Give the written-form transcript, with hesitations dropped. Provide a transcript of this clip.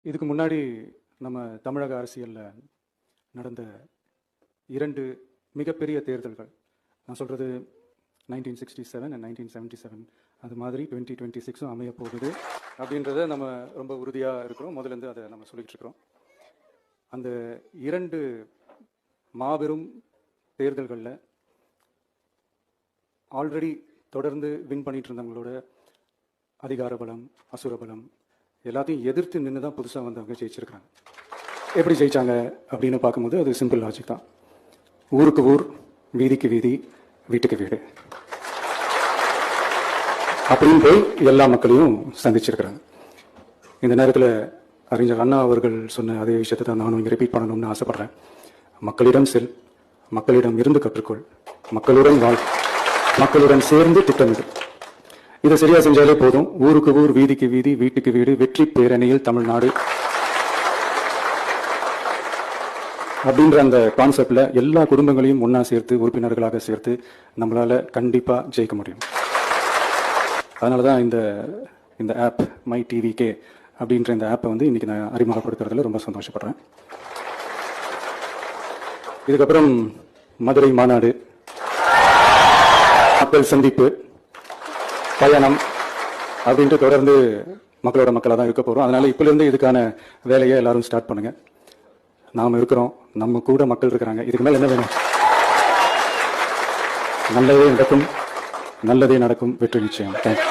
இதுக்கு முன்னாடி நம்ம தமிழக அரசியலில் நடந்த 2 மிகப்பெரிய தேர்தல்கள், நான் சொல்கிறது 1967 அண்ட் 1977, அது மாதிரி 2026 அமைய போகுது அப்படின்றத நம்ம ரொம்ப உறுதியாக இருக்கிறோம். முதலேருந்து அதை நம்ம சொல்லிகிட்டு இருக்கிறோம். அந்த 2 மாபெரும் தேர்தல்களில் ஆல்ரெடி தொடர்ந்து வின் பண்ணிட்டு இருந்தவங்களோட அதிகார பலம், அசுர பலம் எல்லாத்தையும் எதிர்த்து நின்று தான் புதுசாக வந்தவங்க ஜெயிச்சிருக்காங்க. எப்படி ஜெயிச்சாங்க அப்படின்னு பார்க்கும்போது அது சிம்பிள் லாஜிக் தான். ஊருக்கு ஊர், வீதிக்கு வீதி, வீட்டுக்கு வீடு அப்படின்னு போய் எல்லா மக்களையும் சந்திச்சிருக்கிறாங்க. இந்த நேரத்தில் அறிஞர் அண்ணா அவர்கள் சொன்ன அதே விஷயத்தை தான் நானும் இங்கே ரிப்பீட் பண்ணணும்னு ஆசைப்படுறேன். மக்களிடம் செல், மக்களிடம் இருந்து கற்றுக்கொள், மக்களுடன் வாழ், மக்களுடன் சேர்ந்து திட்டமிடு. இதை சரியா செஞ்சாலே போதும். ஊருக்கு ஊர், வீதிக்கு வீதி, வீட்டுக்கு வீடு, வெற்றி பேரணியில் தமிழ்நாடு அப்படின்ற அந்த கான்செப்ட்ல எல்லா குடும்பங்களையும் ஒன்னா சேர்த்து, உறுப்பினர்களாக சேர்த்து நம்மளால கண்டிப்பா ஜெயிக்க முடியும். அதனாலதான் இந்த ஆப் மை டிவிகே அப்படின்ற இந்த ஆப்பை இன்னைக்கு நான் அறிமுகப்படுத்துறதுல ரொம்ப சந்தோஷப்படுறேன். இதுக்கப்புறம் மதுரை மாநாடு, மக்கள் சந்திப்பு, பயணம் அப்படின்ட்டு தொடர்ந்து மக்களோட மக்களாக தான் இருக்க போகிறோம். அதனால இப்போலேருந்து இதுக்கான வேலையை எல்லாரும் ஸ்டார்ட் பண்ணுங்க. நாம் இருக்கிறோம், நம்ம கூட மக்கள் இருக்கிறாங்க. இதுக்கு மேலே என்ன வேணும்? நல்லதே நடக்கும், நல்லதே நடக்கும், வெற்றி நிச்சயம். தேங்க்யூ.